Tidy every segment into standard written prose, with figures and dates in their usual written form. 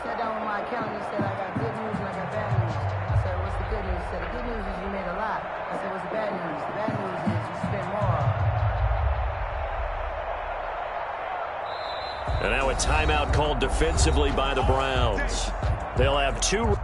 sat down with my accountant. He said, I got good news and I got bad news. I said, what's the good news? He said, the good news is you made a lot. I said, what's the bad news? The bad news is you spent more. And now a timeout called defensively by the Browns. They'll have two.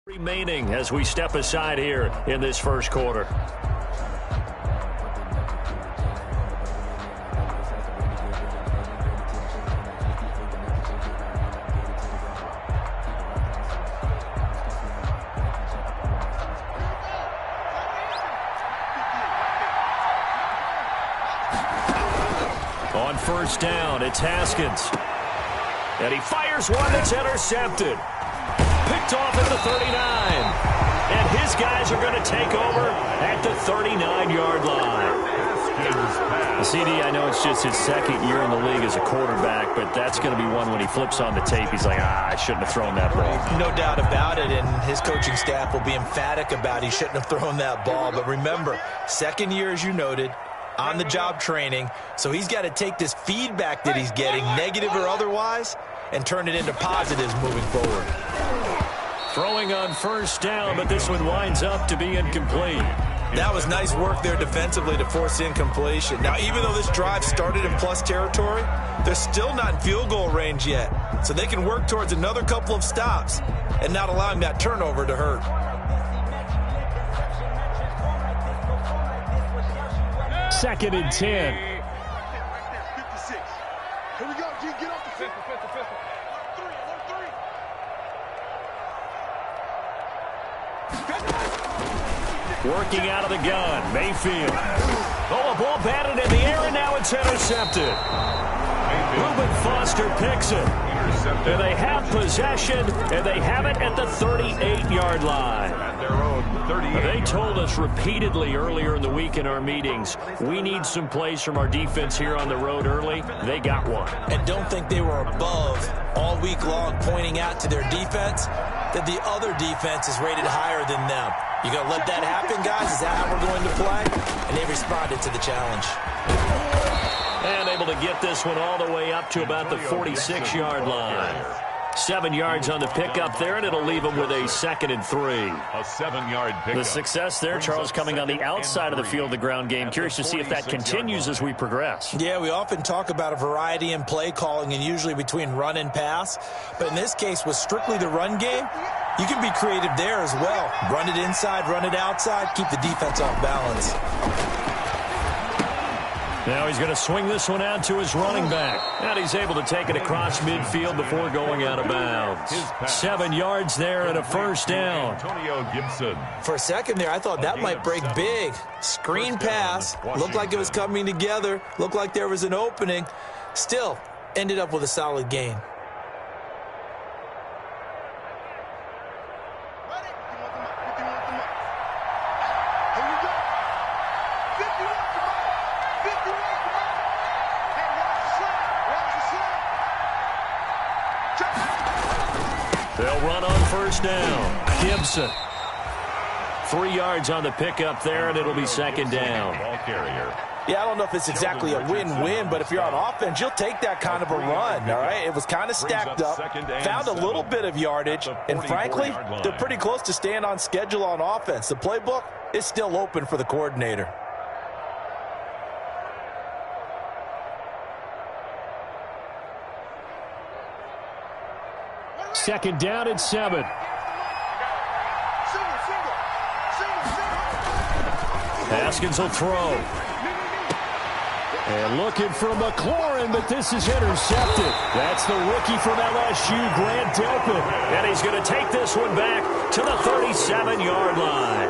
Remaining as we step aside here in this first quarter. On first down, it's Haskins. And he fires one that's intercepted. Picked off at the 39. And his guys are going to take over at the 39-yard line. CD, I know it's just his second year in the league as a quarterback, but that's going to be one when he flips on the tape. He's like, I shouldn't have thrown that ball. No doubt about it, and his coaching staff will be emphatic about he shouldn't have thrown that ball. But remember, second year, as you noted, on-the-job training, so he's got to take this feedback that he's getting, negative or otherwise, and turn it into positives moving forward. Throwing on first down, but this one winds up to be incomplete. That was nice work there defensively to force incompletion. Now, even though this drive started in plus territory, they're still not in field goal range yet. So they can work towards another couple of stops and not allowing that turnover to hurt. Second and 10. Here we go, G. Get off the pistol. Working out of the gun, Mayfield. Oh, a ball batted in the air, and now it's intercepted. Reuben Foster picks it. And they have possession, and they have it at the 38-yard line. They told us repeatedly earlier in the week in our meetings, we need some plays from our defense here on the road early. They got one. And don't think they were above all week long pointing out to their defense that the other defense is rated higher than them. You going to let that happen, guys? Is that how we're going to play? And they responded to the challenge. And able to get this one all the way up to about the 46-yard line. 7 yards on the pickup there, and it'll leave them with a 2nd and 3. A 7-yard pickup. The success there, Charles, coming on the outside of the field, the ground game. Curious to see if that continues as we progress. Yeah, we often talk about a variety in play calling and usually between run and pass. But in this case, with strictly the run game, you can be creative there as well. Run it inside, run it outside, keep the defense off balance. Now he's going to swing this one out to his running back. And he's able to take it across midfield before going out of bounds. 7 yards there and a first down. Antonio Gibson. For a second there, I thought that might break big. Screen pass. Looked like it was coming together. Looked like there was an opening. Still, ended up with a solid gain. They'll run on first down. Gibson. 3 yards on the pickup there, and it'll be 2nd down. Ball carrier. Yeah, I don't know if it's exactly a win-win, but if you're on offense, you'll take that kind of a run, all right? It was kind of stacked up, found a little bit of yardage, and frankly, they're pretty close to staying on schedule on offense. The playbook is still open for the coordinator. Second down and 7. Haskins will throw. And looking for McLaurin, but this is intercepted. That's the rookie from LSU, Grant Delpit. And he's going to take this one back to the 37-yard line.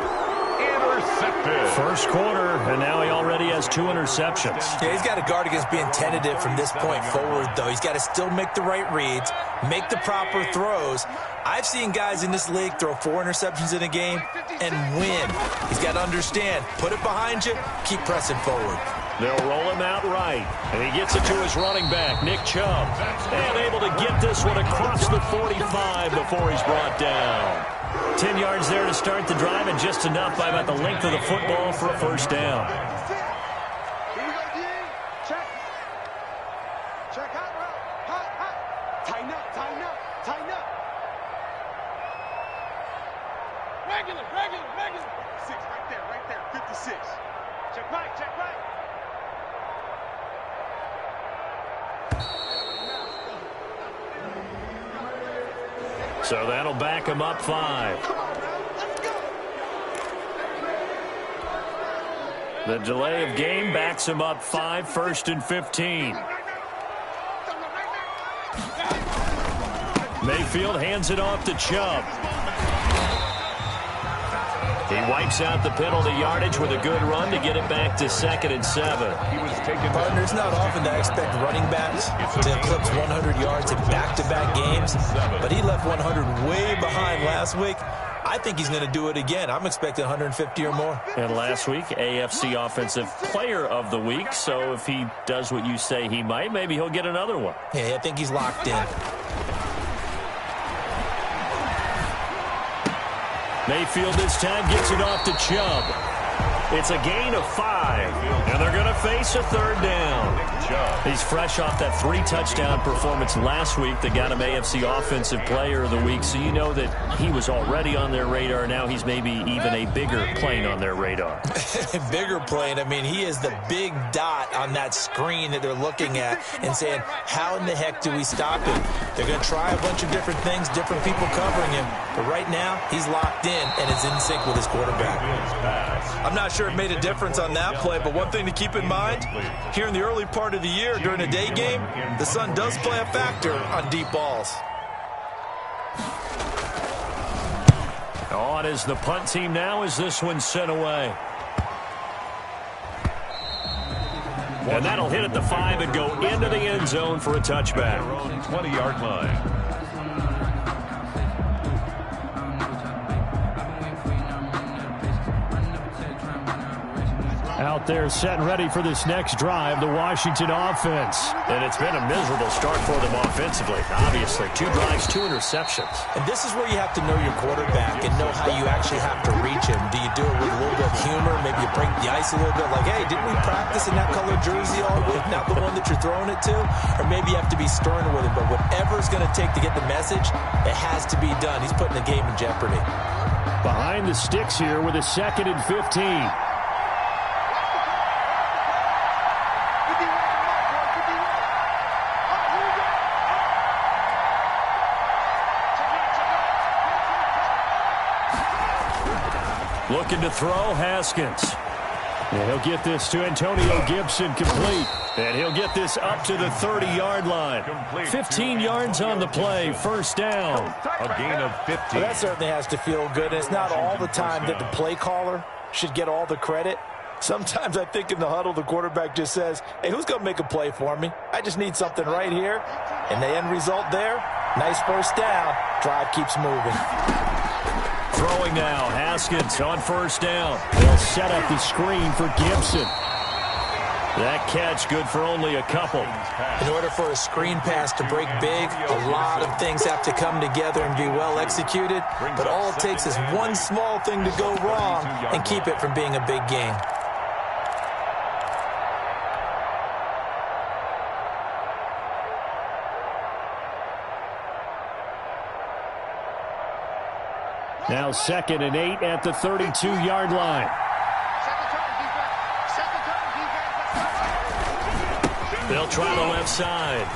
Intercepted. First quarter, and now he already has 2 interceptions. Yeah, he's got to guard against being tentative from this point forward, though. He's got to still make the right reads, make the proper throws. I've seen guys in this league throw 4 interceptions in a game and win. He's got to understand, put it behind you, keep pressing forward. They'll roll him out right, and he gets it to his running back, Nick Chubb, and able to get this one across the 45 before he's brought down. 10 yards there to start the drive, and just enough by about the length of the football for a first down. Here we go, D. Check. Check out. Hot. Tighten up. Regular. 6, right there. 56. Check right. So that'll back him up 5. The delay of game backs him up 5, 1st and 15. Mayfield hands it off to Chubb. He wipes out the penalty yardage with a good run to get it back to 2nd and 7. Partner, it's not often that I expect running backs to eclipse 100 yards in back-to-back games, but he left 100 way behind last week. I think he's going to do it again. I'm expecting 150 or more. And last week, AFC Offensive Player of the Week, so if he does what you say he might, maybe he'll get another one. Yeah, I think he's locked in. Mayfield this time gets it off to Chubb. It's a gain of 5, and they're going to face a 3rd down. He's fresh off that 3-touchdown performance last week that got him AFC Offensive Player of the Week, so you know that he was already on their radar. Now he's maybe even a bigger plane on their radar. Bigger plane. I mean, he is the big dot on that screen that they're looking at and saying, how in the heck do we stop him? They're going to try a bunch of different things, different people covering him, but right now he's locked in and is in sync with his quarterback. I'm not sure it made a difference on that play, but one thing to keep in mind, here in the early part of the year during a day game, the sun does play a factor on deep balls. On is the punt team now as this one's sent away. And that'll hit at the 5 and go into the end zone for a touchback. 20-yard line. Out there set and ready for this next drive, the Washington offense. And it's been a miserable start for them offensively. Obviously, 2 drives, 2 interceptions. And this is where you have to know your quarterback and know how you actually have to reach him. Do you do it with a little bit of humor? Maybe you break the ice a little bit like, hey, didn't we practice in that colored jersey all week? Not the one that you're throwing it to? Or maybe you have to be stern with him. But whatever it's going to take to get the message, it has to be done. He's putting the game in jeopardy. Behind the sticks here with a 2nd and 15. Looking to throw, Haskins. And he'll get this to Antonio Gibson complete. And he'll get this up to the 30-yard line. 15 yards on the play, 1st down. A gain of 50. Well, that certainly has to feel good. It's not all the time that the play caller should get all the credit. Sometimes I think in the huddle, the quarterback just says, hey, who's going to make a play for me? I just need something right here. And the end result there, nice 1st down. Drive keeps moving. Throwing now, Haskins on 1st down. They'll set up the screen for Gibson. That catch good for only a couple. In order for a screen pass to break big, a lot of things have to come together and be well executed. But all it takes is one small thing to go wrong and keep it from being a big game. Now 2nd and 8 at the 32-yard line. They'll try the left side.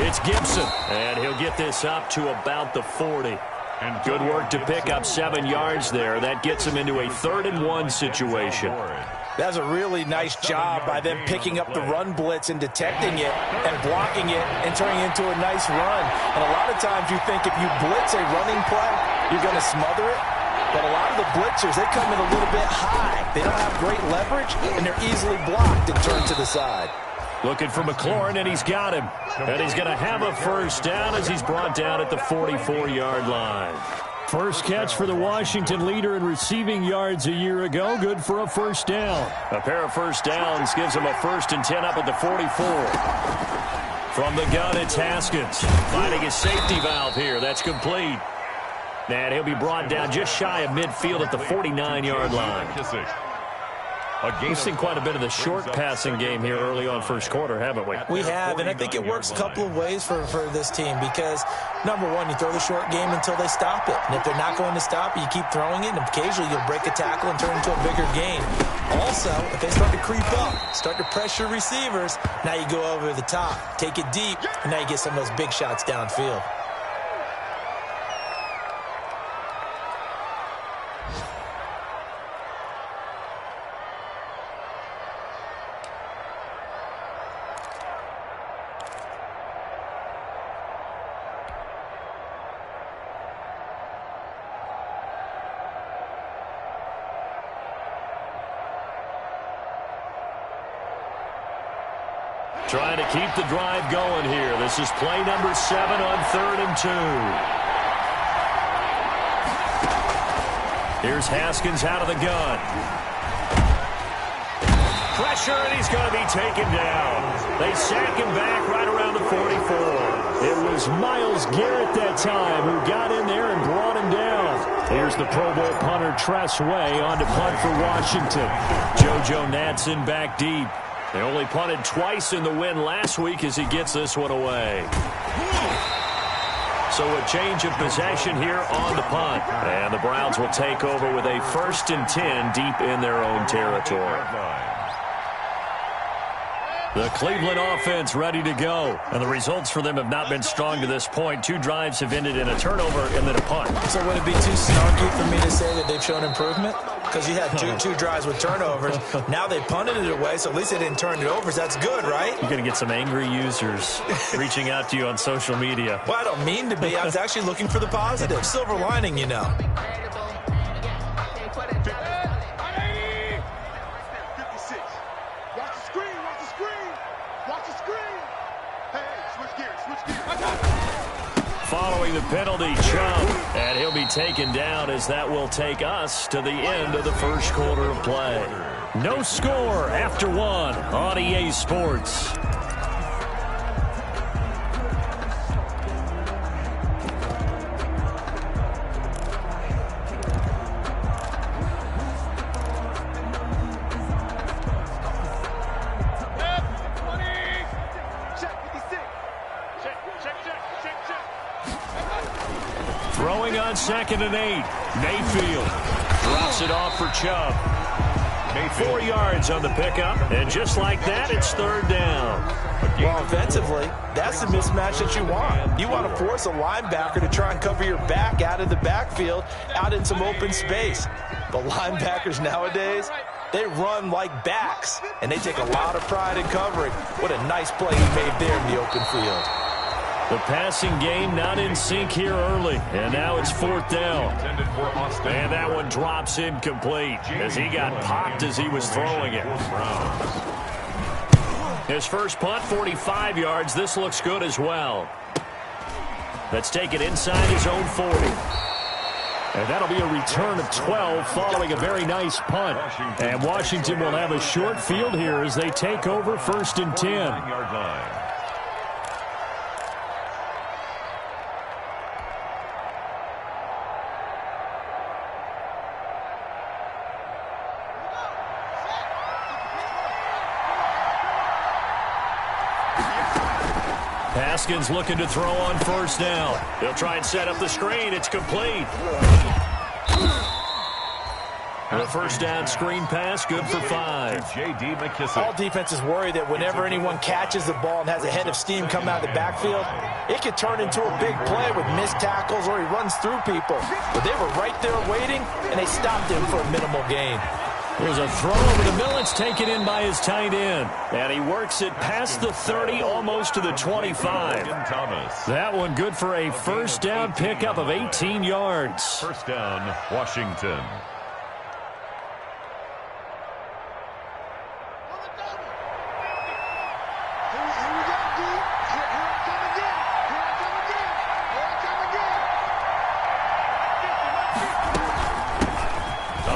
It's Gibson, and he'll get this up to about the 40. And good work to pick up 7 yards there. That gets him into a 3rd and 1 situation. That's a really nice job by them picking up the run blitz and detecting it and blocking it and turning it into a nice run. And a lot of times you think if you blitz a running play, you're going to smother it. But a lot of the blitzers, they come in a little bit high. They don't have great leverage, and they're easily blocked and turned to the side. Looking for McLaurin, and he's got him. And he's going to have a first down as he's brought down at the 44-yard line. First catch for the Washington leader in receiving yards a year ago. Good for a first down. A pair of first downs gives him a 1st and 10 up at the 44. From the gun, it's Haskins. Finding his safety valve here. That's complete. And he'll be brought down just shy of midfield at the 49-yard line. We've seen quite a bit of the short passing game here early on first quarter, haven't we? We have, and I think it works a couple of ways for this team because, number one, you throw the short game until they stop it. And if they're not going to stop it, you keep throwing it, and occasionally you'll break a tackle and turn it into a bigger gain. Also, if they start to creep up, start to pressure receivers, now you go over the top, take it deep, and now you get some of those big shots downfield. Trying to keep the drive going here. This is play number 7 on 3rd and 2. Here's Haskins out of the gun. Pressure, and he's going to be taken down. They sack him back right around the 44. It was Myles Garrett that time who got in there and brought him down. Here's the Pro Bowl punter Tress Way on to punt for Washington. JoJo Natson back deep. They only punted twice in the win last week as he gets this one away. So a change of possession here on the punt. And the Browns will take over with a 1st and 10 deep in their own territory. The Cleveland offense ready to go. And the results for them have not been strong to this point. 2 drives have ended in a turnover and then a punt. So would it be too snarky for me to say that they've shown improvement? Because you had two drives with turnovers. Now they punted it away, so at least they didn't turn it over. So that's good, right? You're going to get some angry users reaching out to you on social media. Well, I don't mean to be. I was actually looking for the positive. Silver lining, you know. Following the penalty, Chubb, and he'll be taken down as that will take us to the end of the first quarter of play. No score after 1 on EA Sports. Throwing on 2nd and 8. Mayfield drops it off for Chubb. 4 yards on the pickup, and just like that, it's 3rd down. Well, offensively, that's the mismatch that you want. You want to force a linebacker to try and cover your back out of the backfield, out in some open space. The linebackers nowadays, they run like backs, and they take a lot of pride in covering. What a nice play he made there in the open field. The passing game not in sync here early, and now it's 4th down. And that one drops incomplete as he got popped as he was throwing it. His first punt, 45 yards. This looks good as well. Let's take it inside his own 40. And that'll be a return of 12 following a very nice punt. And Washington will have a short field here as they take over 1st and 10. Haskins looking to throw on 1st down. They'll try and set up the screen. It's complete. The 1st down screen pass, good for 5. All defenses worry that whenever anyone catches the ball and has a head of steam come out of the backfield, it could turn into a big play with missed tackles or he runs through people. But they were right there waiting, and they stopped him for a minimal gain. Here's a throw over the middle. It's taken in by his tight end. And he works it past the 30, almost to the 25. That one good for a first down pickup of 18 yards. First down, Washington.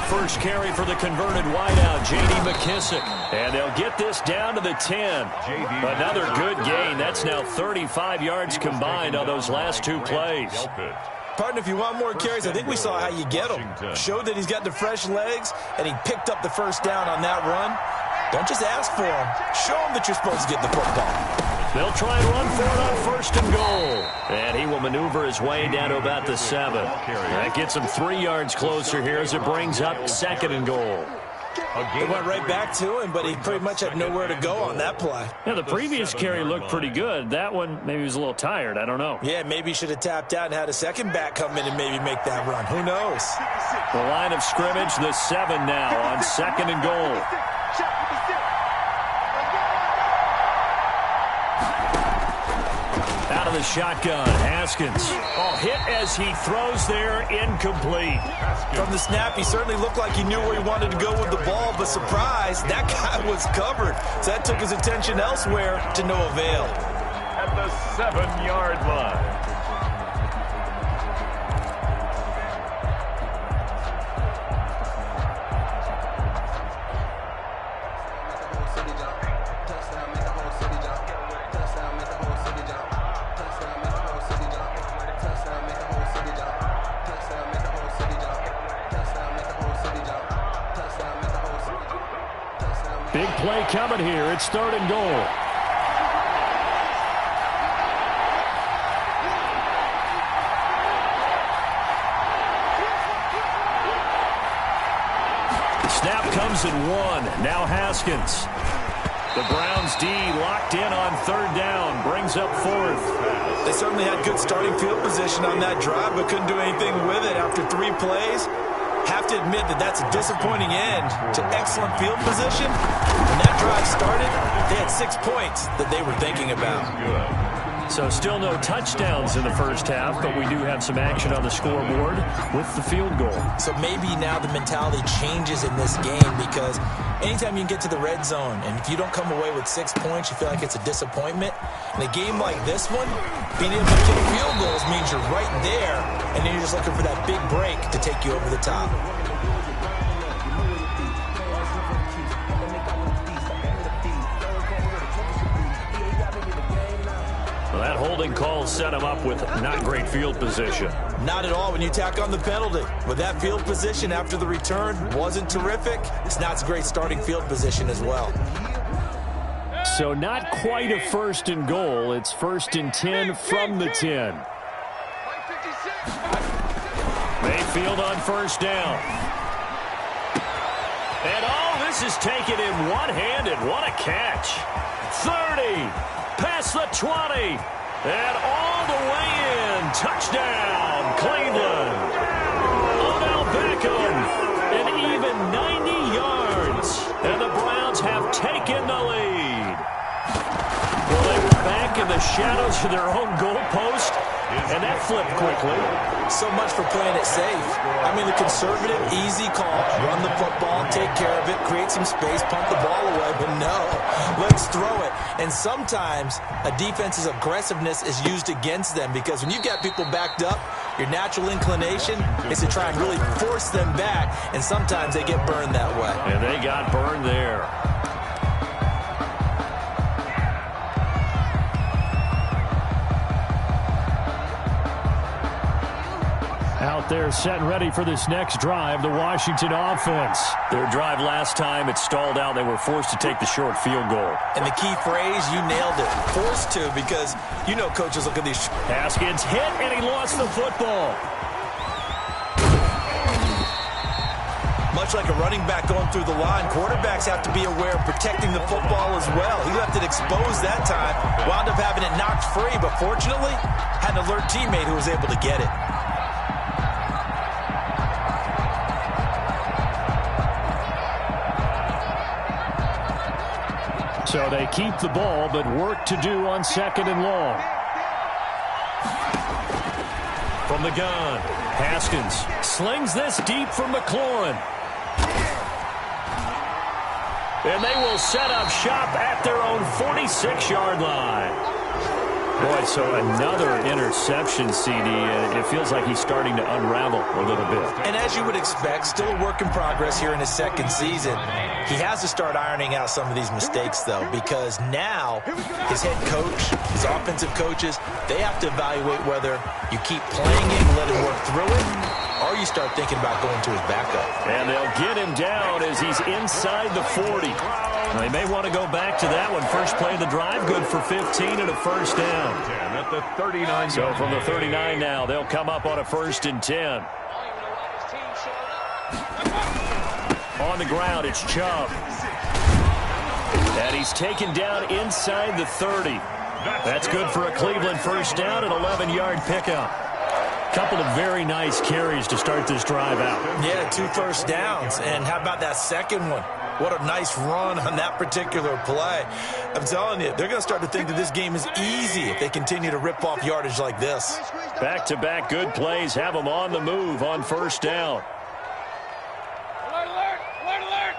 First carry for the converted wideout, J.D. McKissick. And they'll get this down to the 10. Another good gain. That's now 35 yards combined on those last two plays. Partner, if you want more carries, I think we saw how you get them. Showed that he's got the fresh legs, and he picked up the first down on that run. Don't just ask for him. Show him that you're supposed to get the football. They'll try and run for it on first and goal. And he will maneuver his way down to about the 7. That gets him 3 yards closer here as it brings up second and goal. They went right back to him, but he pretty much had nowhere to go on that play. Yeah, the previous carry looked pretty good. That one, maybe he was a little tired. I don't know. Yeah, maybe he should have tapped out and had a second back come in and maybe make that run. Who knows? The line of scrimmage, the 7 now on second and goal. Out of the shotgun, Haskins. Oh, hit as he throws there, incomplete. From the snap, he certainly looked like he knew where he wanted to go with the ball, but surprise, that guy was covered. So that took his attention elsewhere to no avail. At the 7-yard line. Big play coming here. It's third and goal. Snap comes in 1. Now Haskins. The Browns D locked in on third down. Brings up fourth. They certainly had good starting field position on that drive, but couldn't do anything with it after 3 plays. Have to admit that that's a disappointing end to excellent field position. When that drive started, they had 6 points that they were thinking about. So still no touchdowns in the first half, but we do have some action on the scoreboard with the field goal. So maybe now the mentality changes in this game because anytime you can get to the red zone, and if you don't come away with 6 points, you feel like it's a disappointment. In a game like this one, being able to kick field goals means you're right there, and then you're just looking for that big break to take you over the top. Well, that holding call set him up with not great field position. Not at all when you tack on the penalty. With that field position after the return wasn't terrific, it's not a great starting field position as well. So not quite a first and goal. It's first and 10 from the 10. Mayfield on first down. And all this is taken in one-handed. What a catch. 30. Past the 20. And all the way in. Touchdown, Cleveland. Odell Beckham. An even 90 yards. And the Browns have taken the lead. Well, they were back in the shadows of their own goalpost, and that flipped quickly. So much for playing it safe. I mean, the conservative, easy call, run the football, take care of it, create some space, pump the ball away, but no, let's throw it. And sometimes a defense's aggressiveness is used against them because when you've got people backed up, your natural inclination is to try and really force them back, and sometimes they get burned that way. And they got burned there. Out there set and ready for this next drive, the Washington offense. Their drive last time, it stalled out. They were forced to take the short field goal. And the key phrase, you nailed it. Forced to, because you know coaches look at these. Haskins hit, and he lost the football. Much like a running back going through the line, quarterbacks have to be aware of protecting the football as well. He left it exposed that time, wound up having it knocked free, but fortunately, had an alert teammate who was able to get it. So they keep the ball, but work to do on 2nd and long. From the gun, Haskins slings this deep for McLaurin. And they will set up shop at their own 46-yard line. Boy, so another interception, CD. It feels like he's starting to unravel a little bit. And as you would expect, still a work in progress here in his 2nd season. He has to start ironing out some of these mistakes, though, because now his head coach, his offensive coaches, they have to evaluate whether you keep playing him, let him work through it, or you start thinking about going to his backup. And they'll get him down as he's inside the 40. They may want to go back to that one. First play of the drive, good for 15 and a first down. At the 39. So from the 39 now, they'll come up on a 1st and 10. On the ground, it's Chubb. And he's taken down inside the 30. That's good for a Cleveland first down, an 11-yard pickup. Couple of very nice carries to start this drive out. Yeah, 2 first downs. And how about that second one? What a nice run on that particular play. I'm telling you, they're going to start to think that this game is easy if they continue to rip off yardage like this. Back-to-back good plays have them on the move on first down. Alert, alert, alert, alert.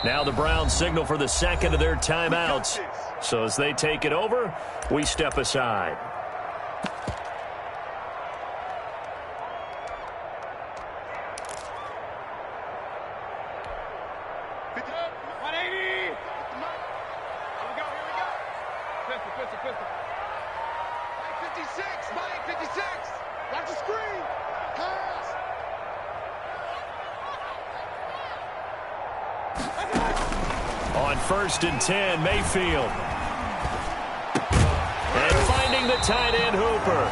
Now the Browns signal for the 2nd of their timeouts. So as they take it over, we step aside. On 1st and 10, Mayfield. And finding the tight end, Hooper.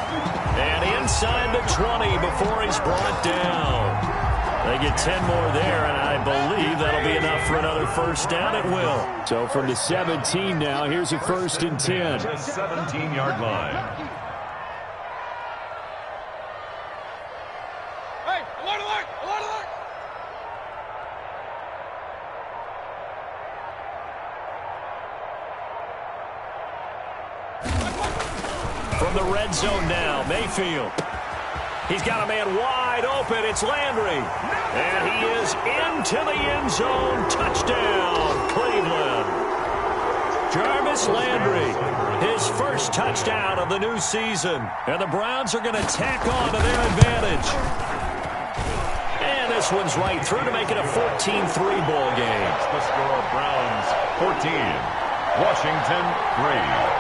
And inside the 20 before he's brought down. They get 10 more there, and I believe that'll be enough for another first down. It will. So from the 17 now, here's a 1st and 10. The 17-yard line. Hey, alert, alert, alert, alert. From the red zone now, Mayfield. He's got a man wide open. It's Landry. And he is into the end zone. Touchdown, Cleveland. Jarvis Landry, his first touchdown of the new season. And the Browns are going to tack on to their advantage. And this one's right through to make it a 14-3 ball game. The score, Browns 14, Washington 3.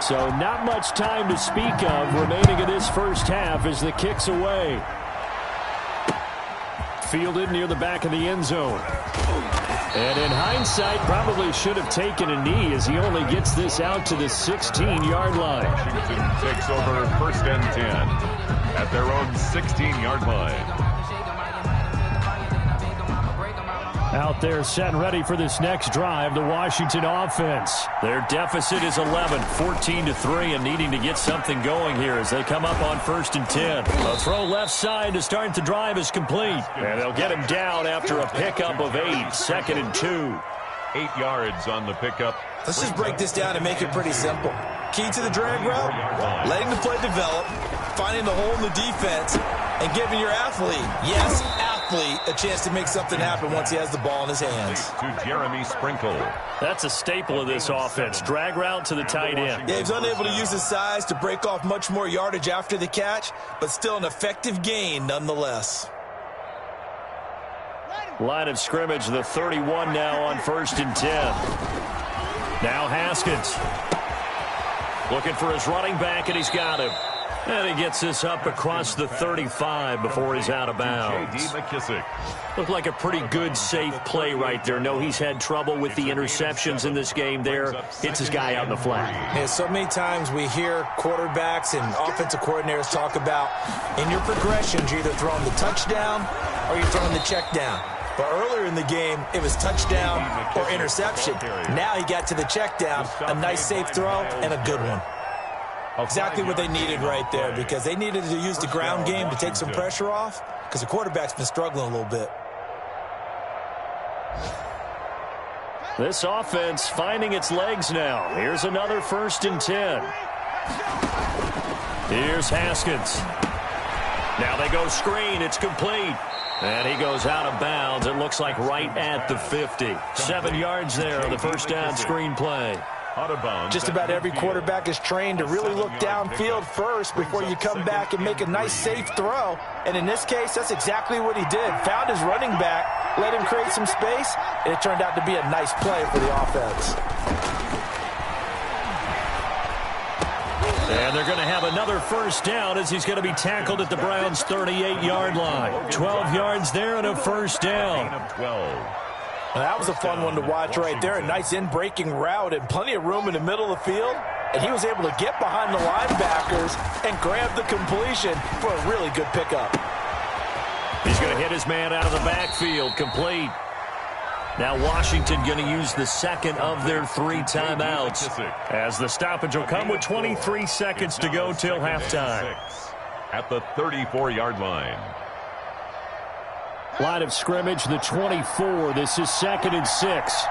So not much time to speak of remaining in this first half as the kick's away. Fielded near the back of the end zone. And in hindsight, probably should have taken a knee as he only gets this out to the 16-yard line. Washington takes over 1st and 10 at their own 16-yard line. Out there set and ready for this next drive, the Washington offense. Their deficit is 11, 14-3, and needing to get something going here as they come up on 1st and 10. A throw left side to start the drive is complete. And they'll get him down after a pickup of 8, 2nd and 2. 8 yards on the pickup. Let's just break this down and make it pretty simple. Key to the drag route, letting the play develop, finding the hole in the defense, and giving your athlete, yes, athlete, a chance to make something happen once he has the ball in his hands. To Jeremy Sprinkle. That's a staple of this offense. Drag route to the tight end. Yeah, he's unable to use his size to break off much more yardage after the catch, but still an effective gain nonetheless. Line of scrimmage, the 31 now on 1st and 10. Now Haskins. Looking for his running back, and he's got him. And he gets this up across the 35 before he's out of bounds. J.D. McKissick. Looked like a pretty good, safe play right there. No, he's had trouble with the interceptions in this game there. Hits his guy out in the flat. Yeah, so many times we hear quarterbacks and offensive coordinators talk about in your progressions, you're either throwing the touchdown or you're throwing the check down. But earlier in the game, it was touchdown or interception. Now he got to the check down, a nice safe throw, and a good one. Exactly what they needed right there, because they needed to use the ground game to take some pressure off, because the quarterback's been struggling a little bit. This offense finding its legs now. Here's another 1st and 10. Here's Haskins. Now they go screen. It's complete. And he goes out of bounds. It looks like right at the 50. 7 yards there on the first down screen play. Just about every quarterback is trained to really look downfield first before you come back and make a nice safe throw. And in this case, that's exactly what he did. Found his running back, let him create some space, and it turned out to be a nice play for the offense. And they're going to have another first down as he's going to be tackled at the Browns' 38-yard line. 12 yards there and a first down. Well, that was a fun one to watch right there. A nice in-breaking route and plenty of room in the middle of the field. And he was able to get behind the linebackers and grab the completion for a really good pickup. He's going to hit his man out of the backfield. Complete. Now Washington going to use the second of their 3 timeouts, as the stoppage will come with 23 seconds to go till halftime. At the 34-yard line. Line of scrimmage, the 24. This is 2nd and 6.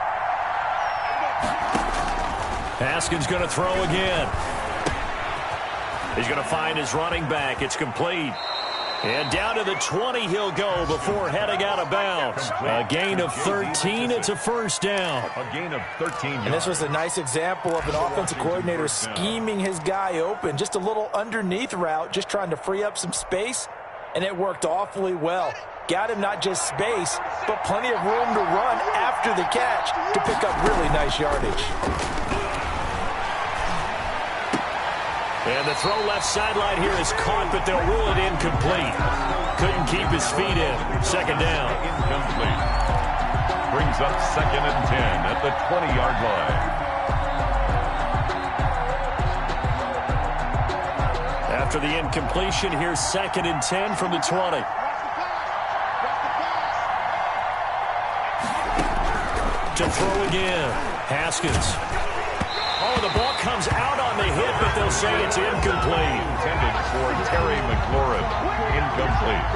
Haskins going to throw again. He's going to find his running back. It's complete. And down to the 20 he'll go before heading out of bounds. A gain of 13. It's a first down. A gain of 13. And this was a nice example of an offensive coordinator scheming his guy open. Just a little underneath route, just trying to free up some space. And it worked awfully well. Got him not just space, but plenty of room to run after the catch to pick up really nice yardage. And the throw left sideline here is caught, but they'll rule it incomplete. Couldn't keep his feet in. Second down. Incomplete. Brings up 2nd and 10 at the 20-yard line. After the incompletion, here's 2nd and 10 from the 20. To throw again. Haskins. Oh, the ball comes out on the hit, but they'll say it's incomplete. Intended for Terry McLaurin. Incomplete.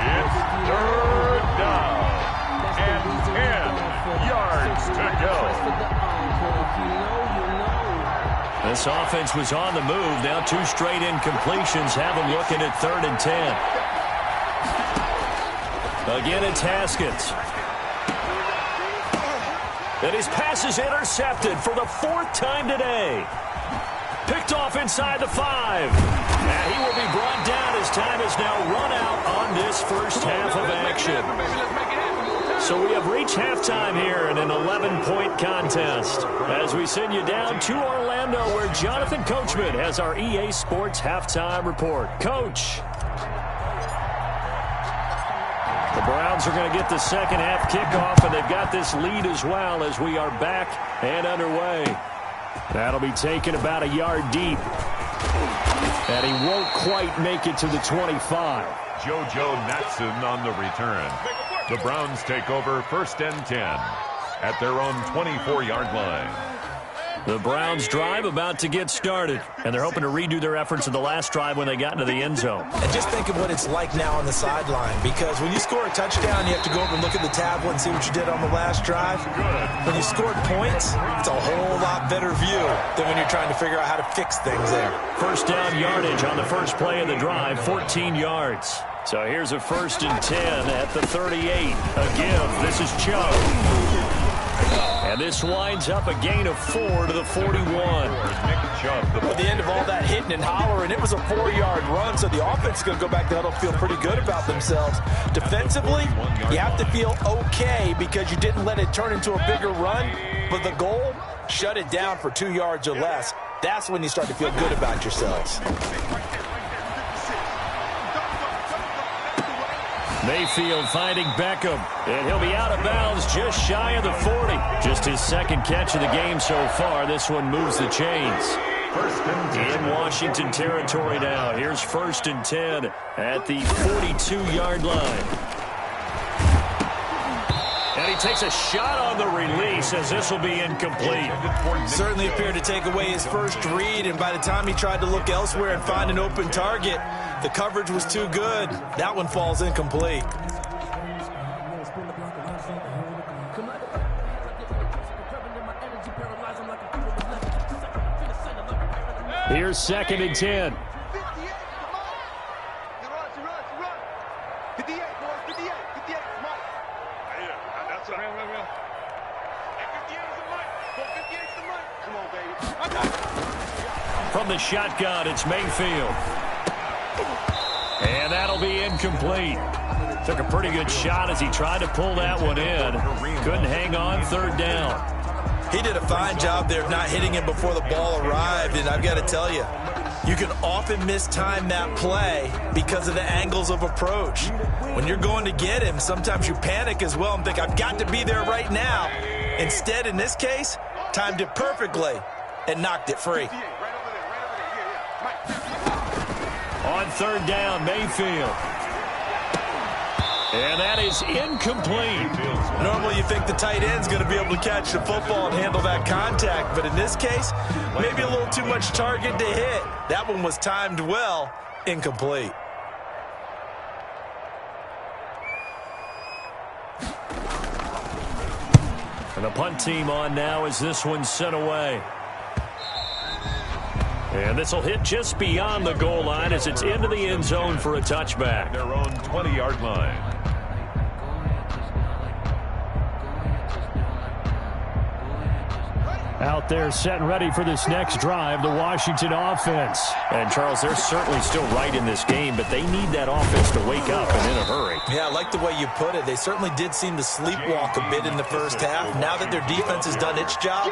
It's 3rd down. And 10 yards to go. This offense was on the move. Now 2 straight incompletions have them looking at 3rd and 10. Again, it's Haskins. And his pass is intercepted for the 4th time today. Picked off inside the 5. And he will be brought down as time is now run out on this first half of action. So we have reached halftime here in an 11-point contest as we send you down to Orlando, where Jonathan Coachman has our EA Sports halftime report. Coach. The Browns are going to get the second half kickoff, and they've got this lead as well as we are back and underway. That'll be taken about a yard deep. And he won't quite make it to the 25. JoJo Natson on the return. The Browns take over 1st and 10 at their own 24-yard line. The Browns drive about to get started, and they're hoping to redo their efforts in the last drive when they got into the end zone. And just think of what it's like now on the sideline, because when you score a touchdown, you have to go over and look at the tablet and see what you did on the last drive. When you scored points, it's a whole lot better view than when you're trying to figure out how to fix things there. First down yardage on the first play of the drive, 14 yards. So here's a 1st and 10 at the 38. A give. This is Chubb. And this winds up a gain of 4 to the 41. At the end of all that hitting and hollering, it was a 4-yard run, so the offense is going to go back to huddle, feel pretty good about themselves. Defensively, you have to feel okay because you didn't let it turn into a bigger run, but the goal, shut it down for 2 yards or less. That's when you start to feel good about yourselves. Mayfield finding Beckham, and he'll be out of bounds just shy of the 40. Just his 2nd catch of the game so far. This one moves the chains. In Washington territory now. Here's 1st and 10 at the 42-yard line. he takes a shot on the release as this will be incomplete. Certainly appeared to take away his first read, and by the time he tried to look elsewhere and find an open target, the coverage was too good. That one falls incomplete. Here's 2nd and 10. 58, boys, 58, 58, come on. Yeah, that's right. Real. 58 is the mic. 58 is the mic. Come on, baby. From the shotgun, it's Mayfield. And that'll be incomplete. Took a pretty good shot as he tried to pull that one in. Couldn't hang on, 3rd down. He did a fine job there of not hitting him before the ball arrived, and I've got to tell you, you can often mistime that play because of the angles of approach. When you're going to get him, sometimes you panic as well and think, I've got to be there right now. Instead, in this case, timed it perfectly and knocked it free. On 3rd down, Mayfield. And that is incomplete. Normally you think the tight end's going to be able to catch the football and handle that contact, but in this case, maybe a little too much target to hit. That one was timed well, incomplete. And the punt team on now as this one's sent away. And this will hit just beyond the goal line as it's into the end zone for a touchback. Their own 20-yard line. Out there set and ready for this next drive, the Washington offense. And, Charles, they're certainly still right in this game, but they need that offense to wake up and in a hurry. Yeah, I like the way you put it. They certainly did seem to sleepwalk a bit in the first half. Now that their defense has done its job,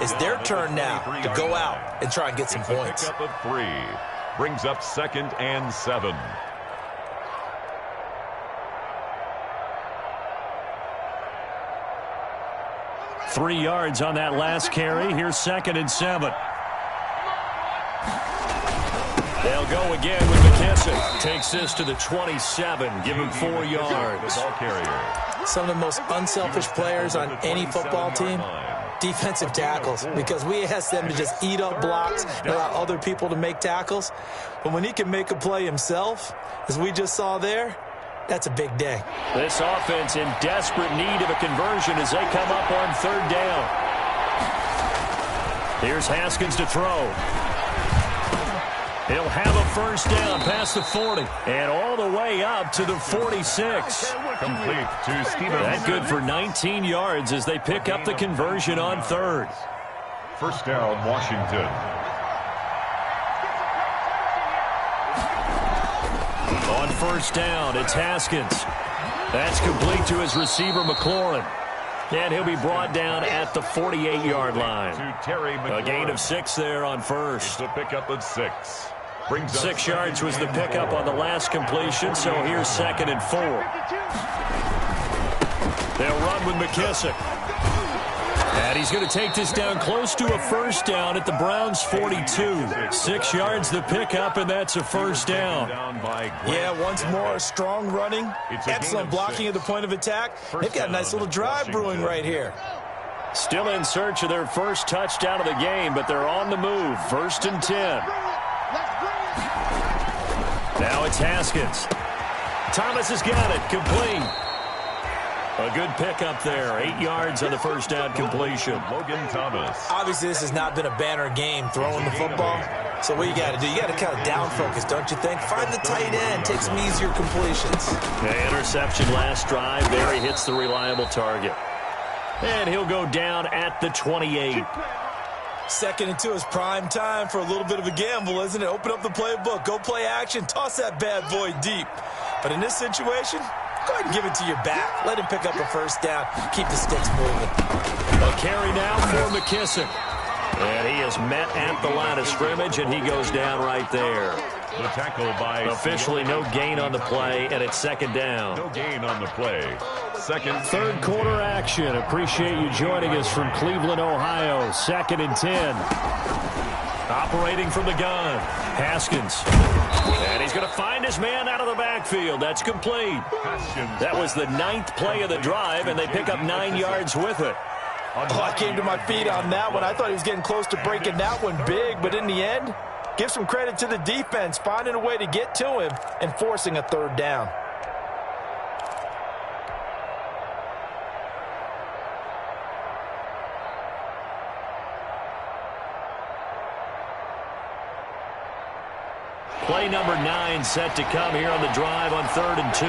it's their turn now to go out and try and get some points. Pick up of 3. Brings up 2nd and 7. Three yards on that last carry. Here's 2nd and 7. They'll go again with McKissick. Takes this to the 27. Give him 4 yards. Some of the most unselfish players on any football team, defensive tackles, because we ask them to just eat up blocks and allow other people to make tackles. But when he can make a play himself, as we just saw there, that's a big day. This offense in desperate need of a conversion as they come up on 3rd down. Here's Haskins to throw. He'll have a first down past the 40 and all the way up to the 46. Complete to Stevens. That good for 19 yards as they pick up the conversion on 3rd. First down, Washington. On 1st down, it's Haskins. That's complete to his receiver, McLaurin. And he'll be brought down at the 48-yard line. A gain of 6 there on 1st. The pickup of 6. 6 yards was the pickup on the last completion, so here's 2nd and 4. They'll run with McKissick. And he's going to take this down close to a first down at the Browns' 42. 6 yards the pickup, and that's a first down. Yeah, once more, strong running, excellent blocking at the point of attack. They've got a nice little drive brewing right here. Still in search of their first touchdown of the game, but they're on the move. 1st and 10. Now it's Haskins. Thomas has got it. Complete. A good pickup there. 8 yards on the first down completion. Logan Thomas. Obviously, this has not been a banner game throwing the football. So what you got to do, you got to kind of down focus, don't you think? Find the tight end. Take some easier completions. The interception last drive. There he hits the reliable target. And he'll go down at the 28. 2nd and 2 is prime time for a little bit of a gamble, isn't it? Open up the playbook. Go play action. Toss that bad boy deep. But in this situation, go ahead and give it to your back. Let him pick up a first down. Keep the sticks moving. A carry now for McKissick. And he is met at the line of scrimmage, and he goes down right there. The tackle by officially no gain on the play, and it's 2nd down. No gain on the play. 3rd quarter action. Appreciate you joining us from Cleveland, Ohio. 2nd and 10. Operating from the gun, Haskins. And he's going to find his man out of the backfield. That's complete. That was the 9th play of the drive, and they pick up 9 yards with it. Oh, I came to my feet on that one. I thought he was getting close to breaking that one big, but in the end, give some credit to the defense, finding a way to get to him and forcing a 3rd down. Play number 9 set to come here on the drive on 3rd and 2.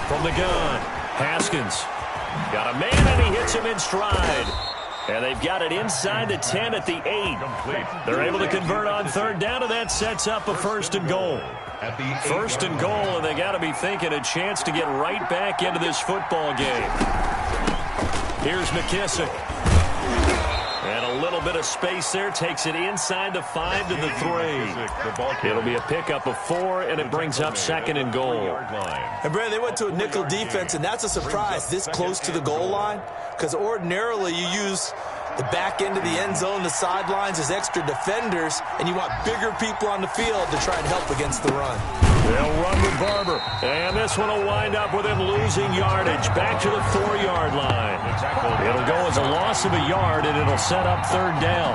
From the gun, Haskins. Got a man, and he hits him in stride. And they've got it inside the 10 at the 8. They're able to convert on 3rd down, and that sets up a 1st and goal. 1st and goal, and they got to be thinking a chance to get right back into this football game. Here's McKissick. And a little bit of space there, takes it inside the 5 to the 3. It'll be a pickup of 4, and it brings up 2nd and goal. And, Brad, they went to a nickel defense, and that's a surprise this close to the goal line, because ordinarily you use the back end of the end zone, the sidelines as extra defenders, and you want bigger people on the field to try and help against the run. They'll run with Barber, and this one will wind up with him losing yardage back to the 4-yard line. It'll go as a loss of a yard, and it'll set up 3rd down.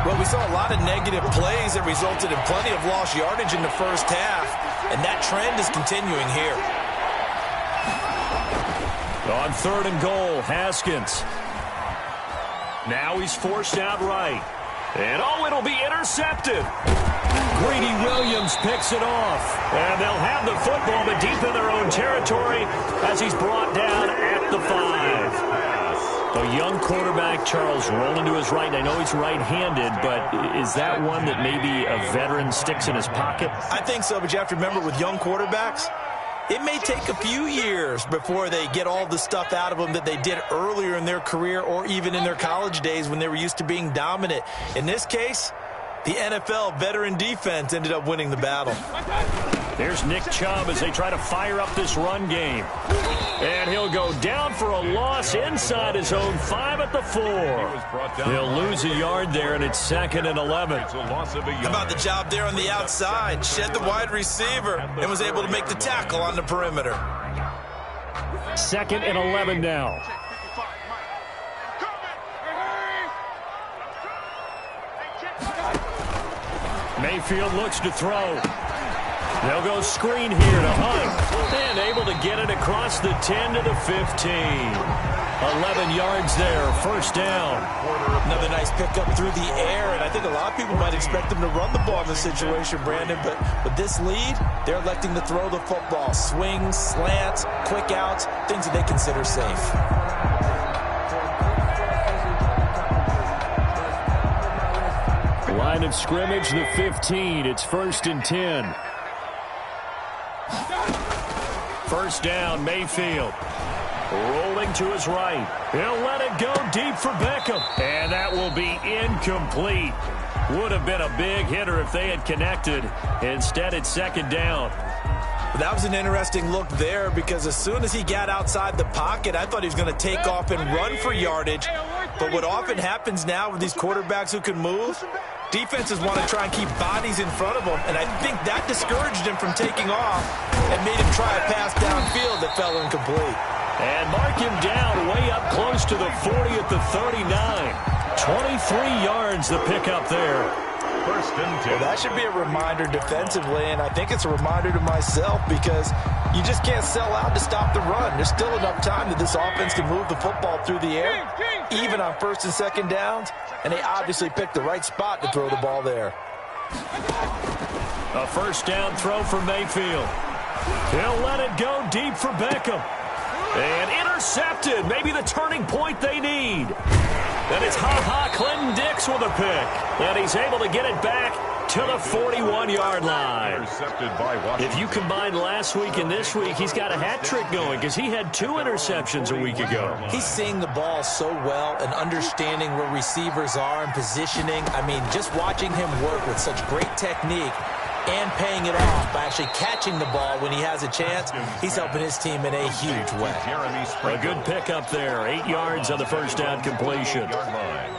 Well, we saw a lot of negative plays that resulted in plenty of lost yardage in the first half, and that trend is continuing here. On 3rd and goal, Haskins. Now he's forced out right. And, it'll be intercepted. Greedy Williams picks it off. And they'll have the football, but deep in their own territory as he's brought down at the 5. A young quarterback, Charles, rolling to his right. I know he's right-handed, but is that one that maybe a veteran sticks in his pocket? I think so, but you have to remember with young quarterbacks, it may take a few years before they get all the stuff out of them that they did earlier in their career or even in their college days when they were used to being dominant. In this case, the NFL veteran defense ended up winning the battle. There's Nick Chubb as they try to fire up this run game. And he'll go down for a loss inside his own 5 at the 4. He'll lose a yard there, and it's 2nd and 11. How about the job there on the outside? Shed the wide receiver and was able to make the tackle on the perimeter. 2nd and 11 now. Mayfield looks to throw. They'll go screen here to Hunt. And able to get it across the 10 to the 15. 11 yards there, 1st down. Another nice pickup through the air, and I think a lot of people might expect them to run the ball in this situation, Brandon, but with this lead, they're electing to throw the football. Swings, slants, quick outs, things that they consider safe. Line of scrimmage, the 15. It's 1st and 10. 1st down, Mayfield. Rolling to his right. He'll let it go deep for Beckham. And that will be incomplete. Would have been a big hitter if they had connected. Instead, it's 2nd down. That was an interesting look there because as soon as he got outside the pocket, I thought he was going to take off and run for yardage. But what often happens now with these quarterbacks who can move, defenses want to try and keep bodies in front of them, and I think that discouraged him from taking off and made him try a pass downfield that fell incomplete. And mark him down way up close to the 40 at the 39. 23 yards the pickup there. 1st and 10. Well, that should be a reminder defensively, and I think it's a reminder to myself because you just can't sell out to stop the run. There's still enough time that this offense can move the football through the air, even on 1st and 2nd downs, and they obviously picked the right spot to throw the ball there. A 1st down throw for Mayfield. He'll let it go deep for Beckham. And intercepted. Maybe the turning point they need. And it's Clinton Dix with a pick. And he's able to get it back to the 41-yard line. Intercepted by Washington. If you combine last week and this week, he's got a hat trick going because he had 2 interceptions a week ago. He's seeing the ball so well and understanding where receivers are and positioning. I mean, just watching him work with such great technique, and paying it off by actually catching the ball when he has a chance. He's helping his team in a huge way. A good pickup there. 8 yards on the first down completion.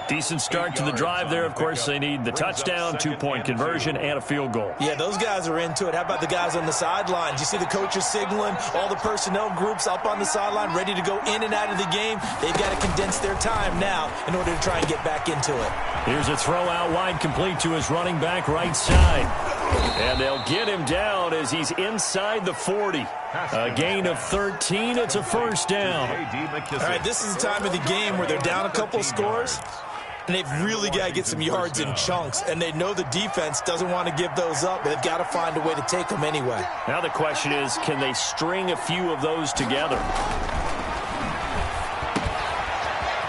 Decent start to the drive there. Of course, they need the touchdown, 2-point conversion, and a field goal. Yeah, those guys are into it. How about the guys on the sidelines? You see the coaches signaling, all the personnel groups up on the sideline ready to go in and out of the game. They've got to condense their time now in order to try and get back into it. Here's a throw out wide, complete to his running back right side. And they'll get him down as he's inside the 40. A gain of 13. It's a first down. All right, this is the time of the game where they're down a couple of scores, and they've really got to get some yards in chunks, and they know the defense doesn't want to give those up, but they've got to find a way to take them anyway. Now the question is, can they string a few of those together?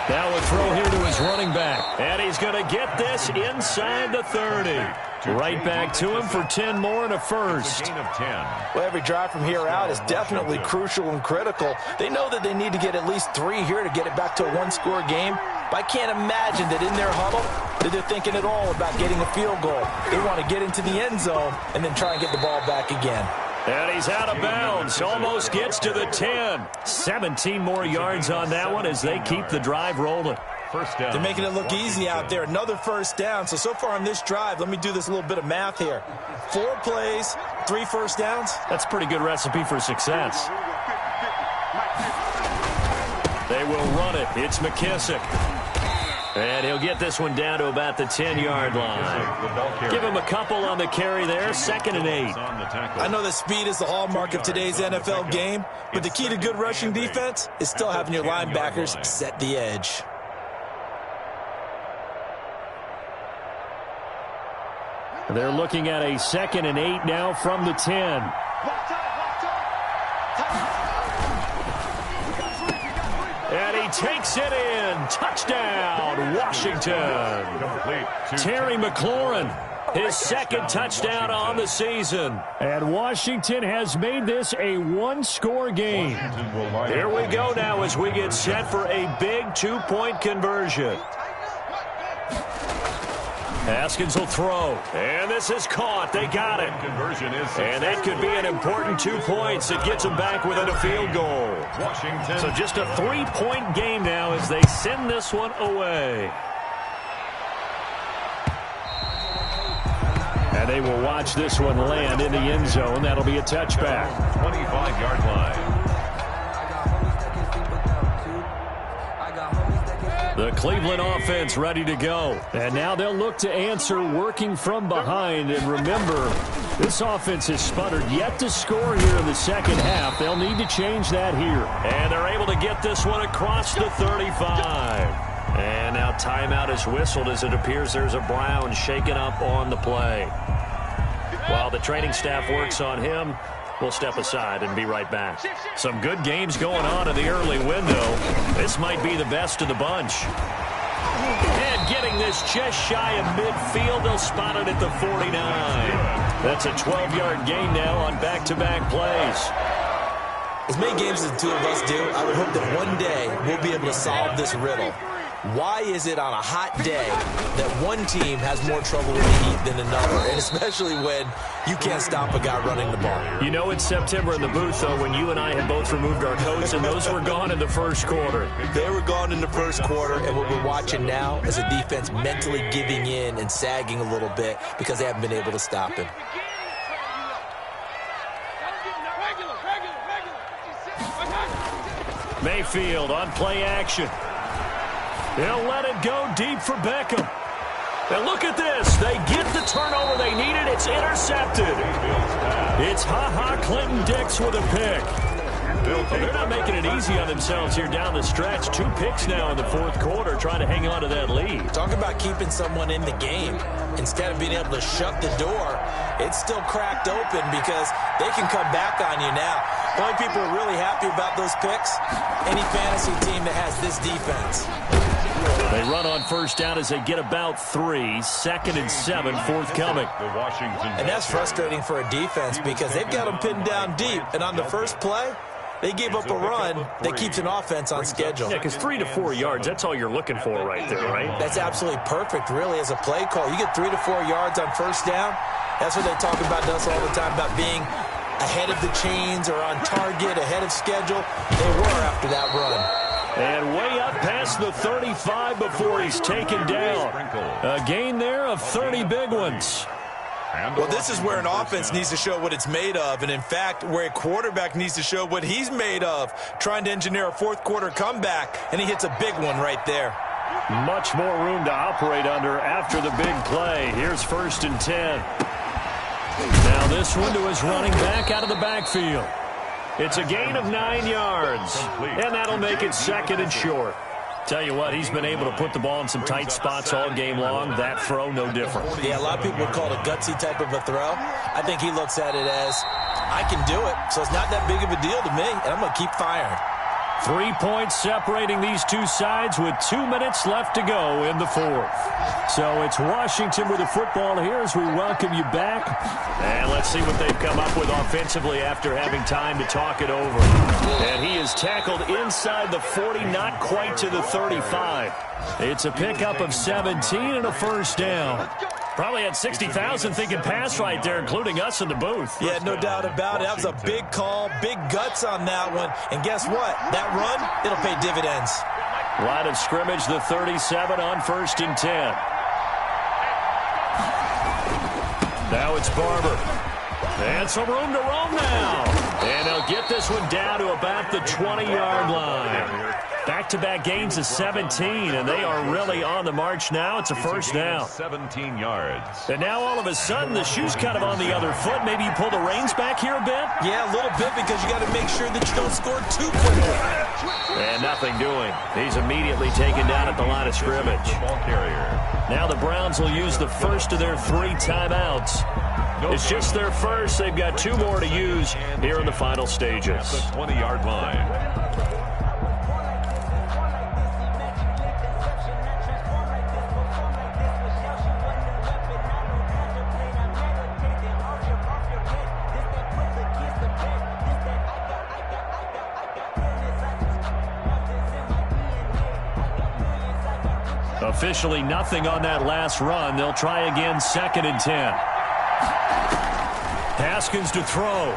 Now a throw here to his running back, and he's going to get this inside the 30. Right back to him for 10 more and a first. Well, every drive from here out is definitely crucial and critical. They know that they need to get at least 3 here to get it back to a one-score game. But I can't imagine that in their huddle that they're thinking at all about getting a field goal. They want to get into the end zone and then try and get the ball back again. And he's out of bounds. Almost gets to the 10. 17 more yards on that one as they keep the drive rolling. First down. They're making it look easy out there. Another first down. So far on this drive, let me do this little bit of math here. 4 plays, 3 first downs. That's a pretty good recipe for success. They will run it. It's McKissick. And he'll get this one down to about the 10-yard line. Give him a couple on the carry there. 2nd and 8. I know that speed is the hallmark of today's NFL game, but the key to good rushing defense is still having your linebackers set the edge. They're looking at a 2nd and 8 now from the 10. And he takes it in. Touchdown, Washington. Terry McLaurin, his 2nd touchdown on the season. And Washington has made this a one-score game. Here we go now as we get set for a big 2-point conversion. Haskins will throw, and this is caught. They got it. And that could be an important 2 points. It gets them back within a field goal. So just a 3-point game now as they send this one away. And they will watch this one land in the end zone. That'll be a touchback. 25-yard line. The Cleveland offense ready to go. And now they'll look to answer working from behind. And remember, this offense has sputtered yet to score here in the second half. They'll need to change that here. And they're able to get this one across the 35. And now timeout is whistled as it appears there's a Brown shaken up on the play. While the training staff works on him, we'll step aside and be right back. Some good games going on in the early window. This might be the best of the bunch. And getting this just shy of midfield, they'll spot it at the 49. That's a 12-yard gain now on back-to-back plays. As many games as the two of us do, I would hope that one day we'll be able to solve this riddle. Why is it on a hot day that one team has more trouble with the heat than another, and especially when you can't stop a guy running the ball? You know it's September in the booth, though, when you and I had both removed our coats, and those were gone in the first quarter. They were gone in the first quarter, and what we're watching now is a defense mentally giving in and sagging a little bit because they haven't been able to stop him. Mayfield on play action. They'll let it go deep for Beckham. And look at this. They get the turnover they needed. It's intercepted. It's Ha-Ha Clinton-Dix with a pick. They're not making it easy on themselves here down the stretch. 2 picks now in the fourth quarter trying to hang on to that lead. Talk about keeping someone in the game. Instead of being able to shut the door, it's still cracked open because they can come back on you now. The only people who are really happy about those picks, any fantasy team that has this defense. They run on first down as they get about 3. 2nd and 7 forthcoming. And that's frustrating for a defense because they've got them pinned down deep. And on the first play, they gave up a run that keeps an offense on schedule. Yeah, because 3 to 4 yards, that's all you're looking for right there, right? That's absolutely perfect, really, as a play call. You get 3 to 4 yards on first down, That's what they talk about to us all the time, about being ahead of the chains or on target, ahead of schedule. They were after that run. And way up past the 35 before he's taken down. A gain there of 30 big ones. Well, this is where an offense needs to show what it's made of, and in fact, where a quarterback needs to show what he's made of, trying to engineer a fourth-quarter comeback, and he hits a big one right there. Much more room to operate under after the big play. Here's 1st and 10. Now this one to his running back out of the backfield. It's a gain of 9 yards, and that'll make it 2nd and short. Tell you what, he's been able to put the ball in some tight spots all game long. That throw, no different. Yeah, a lot of people would call it a gutsy type of a throw. I think he looks at it as, I can do it, so it's not that big of a deal to me, and I'm going to keep firing. 3 points separating these two sides with 2 minutes left to go in the 4th. So it's Washington with the football here as we welcome you back. And let's see what they've come up with offensively after having time to talk it over. And he is tackled inside the 40, not quite to the 35. It's a pickup of 17 and a 1st down. Probably had 60,000 thinking pass right there, including us in the booth. Yeah, no doubt about it. That was a big call, big guts on that one. And guess what? That run, it'll pay dividends. Line of scrimmage, the 37 on 1st and 10. Now it's Barber. And some room to roam now. And they'll get this one down to about the 20-yard line. Back-to-back gains of 17, and they are really on the march now. It's a 1st down. 17 yards. And now all of a sudden, the shoe's kind of on the other foot. Maybe you pull the reins back here a bit? Yeah, a little bit, because you got to make sure that you don't score too quickly. And nothing doing. He's immediately taken down at the line of scrimmage. Ball carrier. Now the Browns will use the first of their 3 timeouts. It's just their first. They've got 2 more to use here in the final stages. The 20-yard line. Officially nothing on that last run. They'll try again, 2nd and 10. Haskins to throw.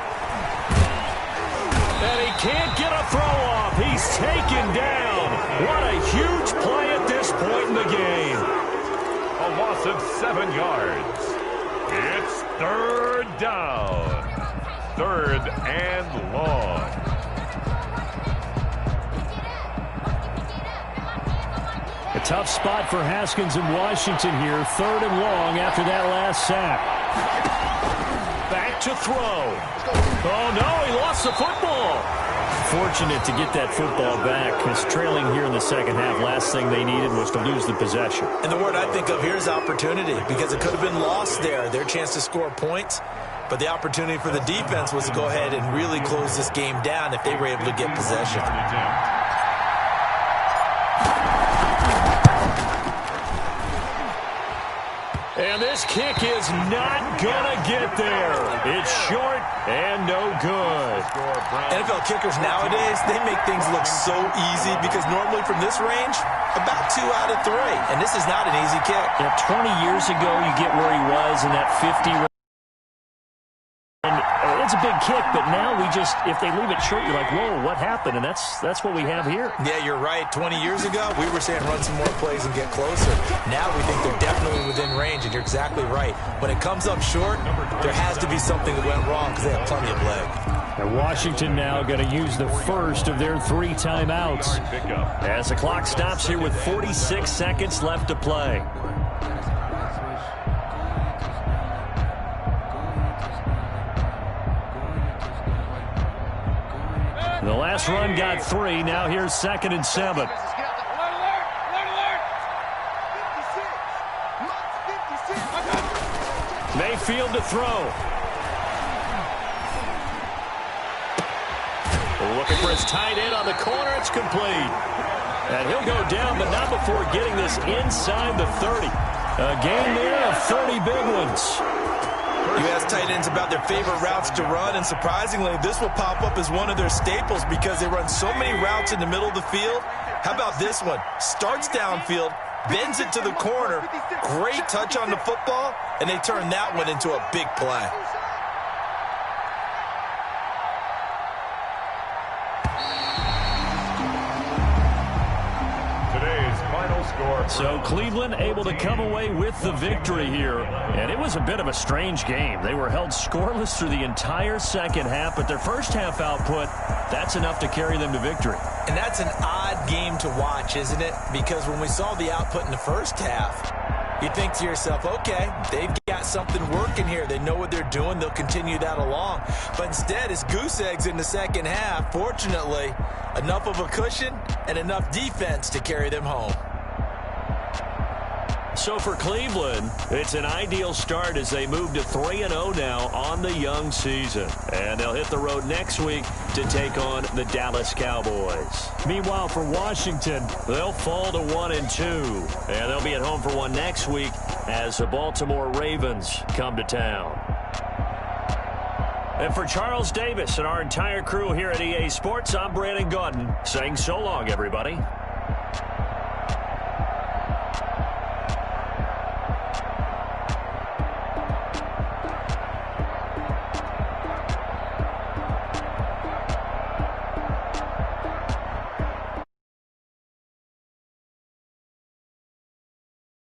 And he can't get a throw off. He's taken down. What a huge play at this point in the game. A loss of 7 yards. It's 3rd down. 3rd and long. A tough spot for Haskins in Washington here. 3rd and long after that last sack. Back to throw. Oh, no, he lost the football. Fortunate to get that football back, because trailing here in the second half, last thing they needed was to lose the possession. And the word I think of here is opportunity, because it could have been lost there, their chance to score points. But the opportunity for the defense was to go ahead and really close this game down if they were able to get possession. And this kick is not going to get there. It's short and no good. NFL kickers nowadays, they make things look so easy because normally from this range, about 2 out of 3. And this is not an easy kick. Yeah, 20 years ago, you get where he was in that 50 range. And it's a big kick, but now we just, if they leave it short, you're like, whoa, what happened? And that's what we have here. Yeah, you're right. 20 years ago, we were saying run some more plays and get closer. Now we think they're definitely within range, and you're exactly right. When it comes up short, there has to be something that went wrong because they have plenty of leg. And Washington now going to use the first of their 3 timeouts as the clock stops here with 46 seconds left to play. The last run got 3. Now here's 2nd and 7. Mayfield to throw. Looking for his tight end on the corner. It's complete. And he'll go down, but not before getting this inside the 30. A gain there of 30 big ones. You ask tight ends about their favorite routes to run, and surprisingly, this will pop up as one of their staples because they run so many routes in the middle of the field. How about this one? Starts downfield, bends it to the corner. Great touch on the football, and they turn that one into a big play. So Cleveland able to come away with the victory here. And it was a bit of a strange game. They were held scoreless through the entire second half, but their first half output, that's enough to carry them to victory. And that's an odd game to watch, isn't it? Because when we saw the output in the first half, you think to yourself, okay, they've got something working here. They know what they're doing. They'll continue that along. But instead, it's goose eggs in the second half. Fortunately, enough of a cushion and enough defense to carry them home. So for Cleveland, it's an ideal start as they move to 3-0 now on the young season. And they'll hit the road next week to take on the Dallas Cowboys. Meanwhile, for Washington, they'll fall to 1-2. And they'll be at home for one next week as the Baltimore Ravens come to town. And for Charles Davis and our entire crew here at EA Sports, I'm Brandon Gaudin saying so long, everybody.